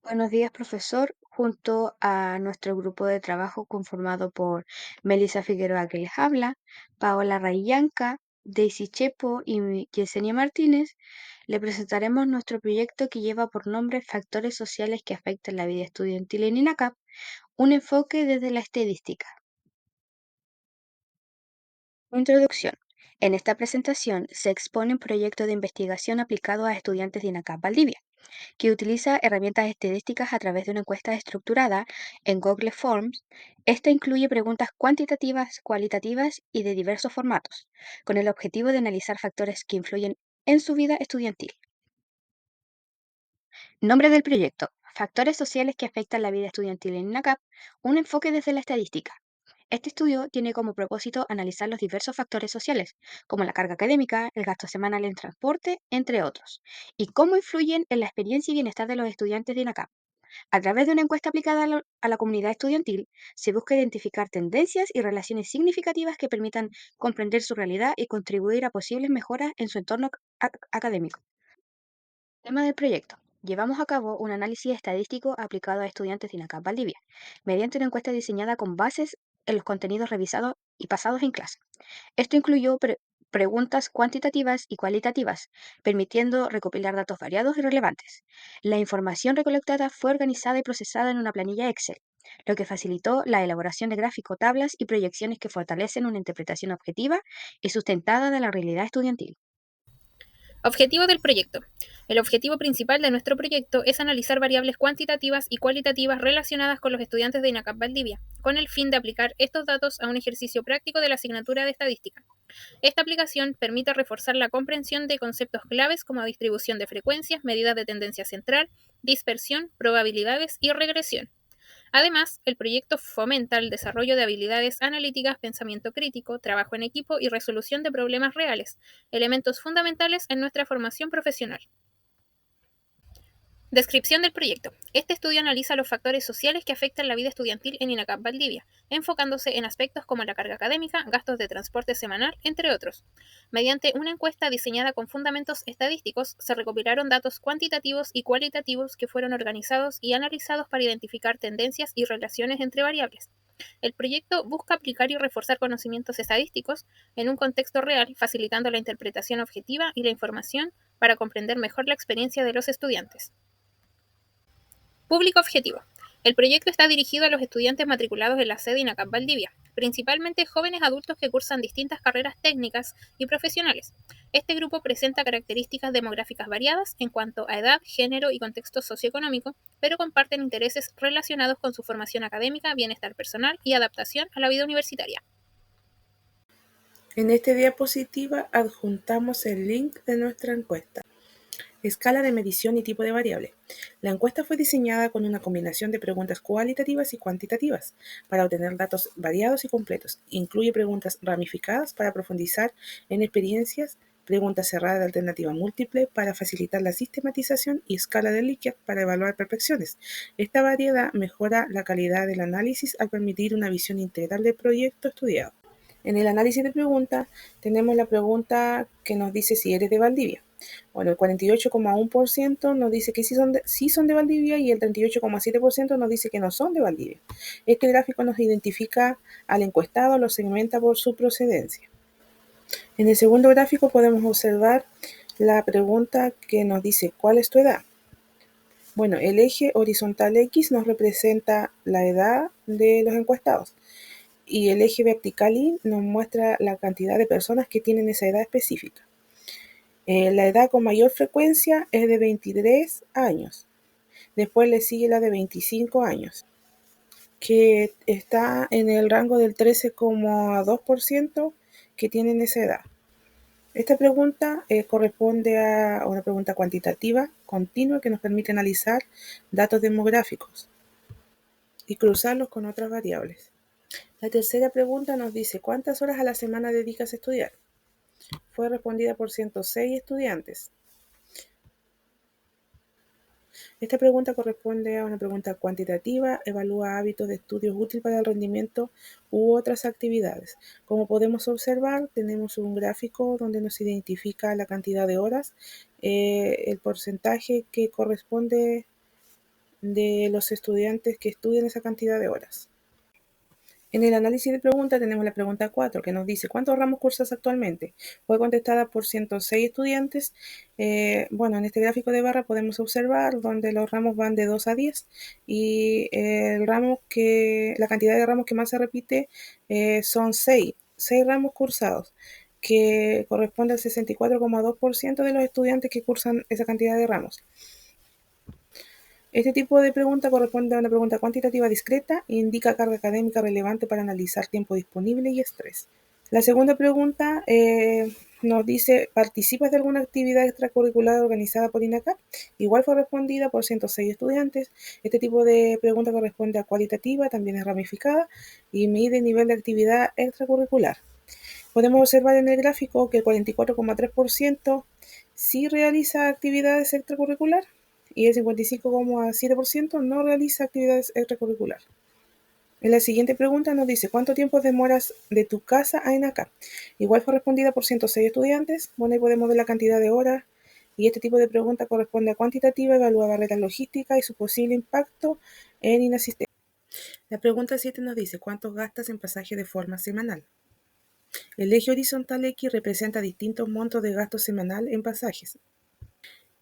Buenos días, profesor. Junto a nuestro grupo de trabajo conformado por Melissa Figueroa, que les habla, Paola Rayanca, Daisy Chepo y Yesenia Martínez, le presentaremos nuestro proyecto que lleva por nombre Factores sociales que afectan la vida estudiantil en INACAP, un enfoque desde la estadística. Introducción. En esta presentación se expone un proyecto de investigación aplicado a estudiantes de INACAP Valdivia, que utiliza herramientas estadísticas a través de una encuesta estructurada en Google Forms. Esta incluye preguntas cuantitativas, cualitativas y de diversos formatos, con el objetivo de analizar factores que influyen en su vida estudiantil. Nombre del proyecto: Factores sociales que afectan la vida estudiantil en INACAP, un enfoque desde la estadística. Este estudio tiene como propósito analizar los diversos factores sociales, como la carga académica, el gasto semanal en transporte, entre otros, y cómo influyen en la experiencia y bienestar de los estudiantes de INACAP. A través de una encuesta aplicada a la comunidad estudiantil, se busca identificar tendencias y relaciones significativas que permitan comprender su realidad y contribuir a posibles mejoras en su entorno académico. Tema del proyecto. Llevamos a cabo un análisis estadístico aplicado a estudiantes de INACAP Valdivia, mediante una encuesta diseñada con bases en los contenidos revisados y pasados en clase. Esto incluyó preguntas cuantitativas y cualitativas, permitiendo recopilar datos variados y relevantes. La información recolectada fue organizada y procesada en una planilla Excel, lo que facilitó la elaboración de gráficos, tablas y proyecciones que fortalecen una interpretación objetiva y sustentada de la realidad estudiantil. Objetivo del proyecto. El objetivo principal de nuestro proyecto es analizar variables cuantitativas y cualitativas relacionadas con los estudiantes de INACAP Valdivia, con el fin de aplicar estos datos a un ejercicio práctico de la asignatura de estadística. Esta aplicación permite reforzar la comprensión de conceptos claves como distribución de frecuencias, medidas de tendencia central, dispersión, probabilidades y regresión. Además, el proyecto fomenta el desarrollo de habilidades analíticas, pensamiento crítico, trabajo en equipo y resolución de problemas reales, elementos fundamentales en nuestra formación profesional. Descripción del proyecto. Este estudio analiza los factores sociales que afectan la vida estudiantil en INACAP Valdivia, enfocándose en aspectos como la carga académica, gastos de transporte semanal, entre otros. Mediante una encuesta diseñada con fundamentos estadísticos, se recopilaron datos cuantitativos y cualitativos que fueron organizados y analizados para identificar tendencias y relaciones entre variables. El proyecto busca aplicar y reforzar conocimientos estadísticos en un contexto real, facilitando la interpretación objetiva y la información para comprender mejor la experiencia de los estudiantes. Público objetivo. El proyecto está dirigido a los estudiantes matriculados en la sede INACAP Valdivia, principalmente jóvenes adultos que cursan distintas carreras técnicas y profesionales. Este grupo presenta características demográficas variadas en cuanto a edad, género y contexto socioeconómico, pero comparten intereses relacionados con su formación académica, bienestar personal y adaptación a la vida universitaria. En esta diapositiva adjuntamos el link de nuestra encuesta. Escala de medición y tipo de variable. La encuesta fue diseñada con una combinación de preguntas cualitativas y cuantitativas para obtener datos variados y completos. Incluye preguntas ramificadas para profundizar en experiencias, preguntas cerradas de alternativa múltiple para facilitar la sistematización y escala de Likert para evaluar perfecciones. Esta variedad mejora la calidad del análisis al permitir una visión integral del proyecto estudiado. En el análisis de preguntas tenemos la pregunta que nos dice si eres de Valdivia. Bueno, el 48,1% nos dice que sí son de Valdivia y el 38,7% nos dice que no son de Valdivia. Este gráfico nos identifica al encuestado, lo segmenta por su procedencia. En el segundo gráfico podemos observar la pregunta que nos dice ¿cuál es tu edad? Bueno, el eje horizontal X nos representa la edad de los encuestados y el eje vertical Y nos muestra la cantidad de personas que tienen esa edad específica. La edad con mayor frecuencia es de 23 años. Después le sigue la de 25 años, que está en el rango del 13,2% que tienen esa edad. Esta pregunta corresponde a una pregunta cuantitativa continua que nos permite analizar datos demográficos y cruzarlos con otras variables. La tercera pregunta nos dice ¿cuántas horas a la semana dedicas a estudiar? Fue respondida por 106 estudiantes. Esta pregunta corresponde a una pregunta cuantitativa, evalúa hábitos de estudios útiles para el rendimiento u otras actividades. Como podemos observar, tenemos un gráfico donde nos identifica la cantidad de horas, el porcentaje que corresponde de los estudiantes que estudian esa cantidad de horas. En el análisis de preguntas tenemos la pregunta 4, que nos dice ¿cuántos ramos cursas actualmente? Fue contestada por 106 estudiantes. Bueno, en este gráfico de barra podemos observar donde los ramos van de 2 a 10 y la cantidad de ramos que más se repite son 6 ramos cursados, que corresponde al 64,2% de los estudiantes que cursan esa cantidad de ramos. Este tipo de pregunta corresponde a una pregunta cuantitativa discreta e indica carga académica relevante para analizar tiempo disponible y estrés. La segunda pregunta nos dice, ¿participas de alguna actividad extracurricular organizada por INACAP? Igual fue respondida por 106 estudiantes. Este tipo de pregunta corresponde a cualitativa, también es ramificada y mide nivel de actividad extracurricular. Podemos observar en el gráfico que el 44,3% sí realiza actividades extracurricular y el 55,7% no realiza actividades extracurricular. En la siguiente pregunta nos dice, ¿cuánto tiempo demoras de tu casa a ENACAP? Igual fue respondida por 106 estudiantes. Bueno, ahí podemos ver la cantidad de horas y este tipo de pregunta corresponde a cuantitativa, evalúa barreras logísticas y su posible impacto en inasistencia. La pregunta 7 nos dice, ¿cuánto gastas en pasaje de forma semanal? El eje horizontal X representa distintos montos de gasto semanal en pasajes.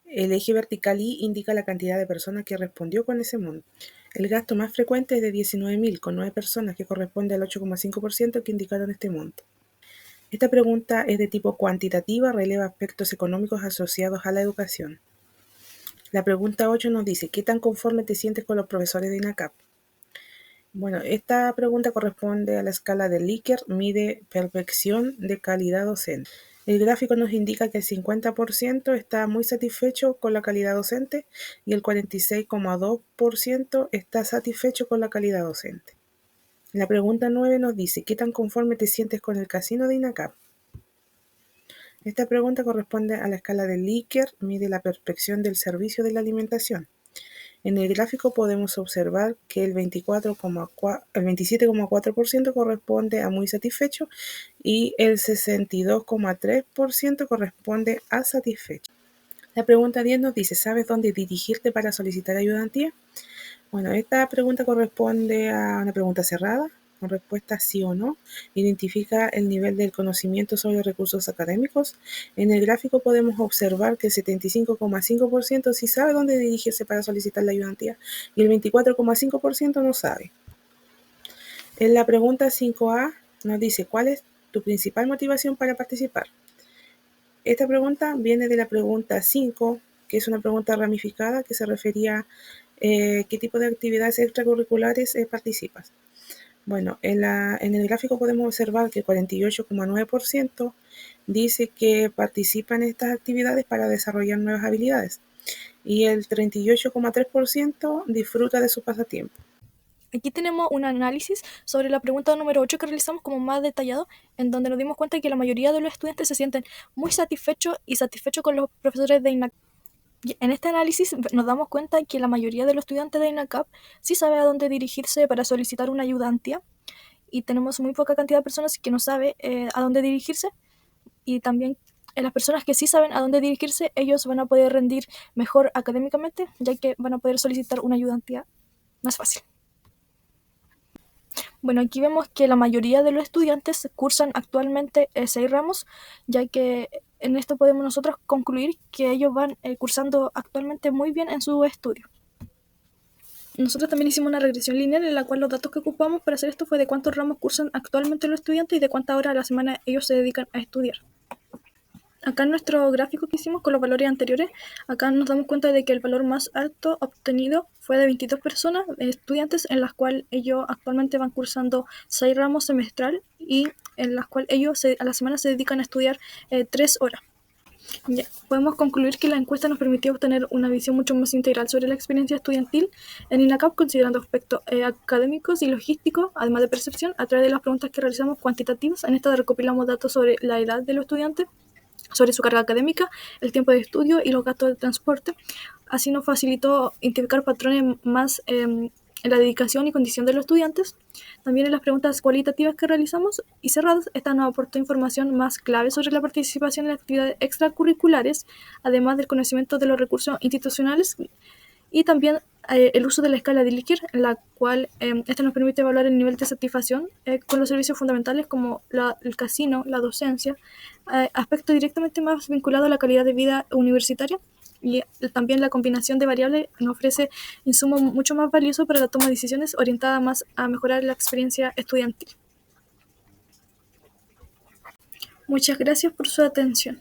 El eje vertical Y indica la cantidad de personas que respondió con ese monto. El gasto más frecuente es de 19.000, con 9 personas, que corresponde al 8,5% que indicaron este monto. Esta pregunta es de tipo cuantitativa, releva aspectos económicos asociados a la educación. La pregunta 8 nos dice, ¿qué tan conforme te sientes con los profesores de INACAP? Bueno, esta pregunta corresponde a la escala de Likert, mide perfección de calidad docente. El gráfico nos indica que el 50% está muy satisfecho con la calidad docente y el 46,2% está satisfecho con la calidad docente. La pregunta 9 nos dice, ¿qué tan conforme te sientes con el casino de INACAP? Esta pregunta corresponde a la escala de Likert, mide la perfección del servicio de la alimentación. En el gráfico podemos observar que el 27,4% corresponde a muy satisfecho y el 62,3% corresponde a satisfecho. La pregunta 10 nos dice, ¿sabes dónde dirigirte para solicitar ayudantía? Bueno, esta pregunta corresponde a una pregunta cerrada, con respuesta sí o no. Identifica el nivel del conocimiento sobre recursos académicos. En el gráfico podemos observar que el 75,5% sí sabe dónde dirigirse para solicitar la ayudantía y el 24,5% no sabe. En la pregunta 5A nos dice, ¿cuál es tu principal motivación para participar? Esta pregunta viene de la pregunta 5, que es una pregunta ramificada que se refería a qué tipo de actividades extracurriculares participas. Bueno, en el gráfico podemos observar que el 48,9% dice que participa en estas actividades para desarrollar nuevas habilidades y el 38,3% disfruta de su pasatiempo. Aquí tenemos un análisis sobre la pregunta número 8 que realizamos como más detallado, en donde nos dimos cuenta de que la mayoría de los estudiantes se sienten muy satisfechos con los profesores de INACAP. En este análisis nos damos cuenta de que la mayoría de los estudiantes de INACAP sí sabe a dónde dirigirse para solicitar una ayudantía y tenemos muy poca cantidad de personas que no sabe a dónde dirigirse y también en las personas que sí saben a dónde dirigirse, ellos van a poder rendir mejor académicamente, ya que van a poder solicitar una ayudantía más fácil. Bueno, aquí vemos que la mayoría de los estudiantes cursan actualmente 6 ramos, ya que en esto podemos nosotros concluir que ellos van cursando actualmente muy bien en su estudio. Nosotros también hicimos una regresión lineal en la cual los datos que ocupamos para hacer esto fue de cuántos ramos cursan actualmente los estudiantes y de cuántas horas a la semana ellos se dedican a estudiar. Acá en nuestro gráfico que hicimos con los valores anteriores, acá nos damos cuenta de que el valor más alto obtenido fue de 22 personas, estudiantes, en las cuales ellos actualmente van cursando 6 ramos semestral y en las cuales ellos a la semana se dedican a estudiar 3 horas. Ya, podemos concluir que la encuesta nos permitió obtener una visión mucho más integral sobre la experiencia estudiantil en INACAP, considerando aspectos académicos y logísticos, además de percepción, a través de las preguntas que realizamos cuantitativas. En esta recopilamos datos sobre la edad de los estudiantes, sobre su carga académica, el tiempo de estudio y los gastos de transporte. Así nos facilitó identificar patrones más en la dedicación y condición de los estudiantes. También en las preguntas cualitativas que realizamos y cerradas, esta nos aportó información más clave sobre la participación en actividades extracurriculares, además del conocimiento de los recursos institucionales y también el uso de la escala de Likert, en la cual esta nos permite evaluar el nivel de satisfacción con los servicios fundamentales como el casino, la docencia, aspecto directamente más vinculado a la calidad de vida universitaria. Y también la combinación de variables nos ofrece insumos mucho más valiosos para la toma de decisiones orientada más a mejorar la experiencia estudiantil. Muchas gracias por su atención.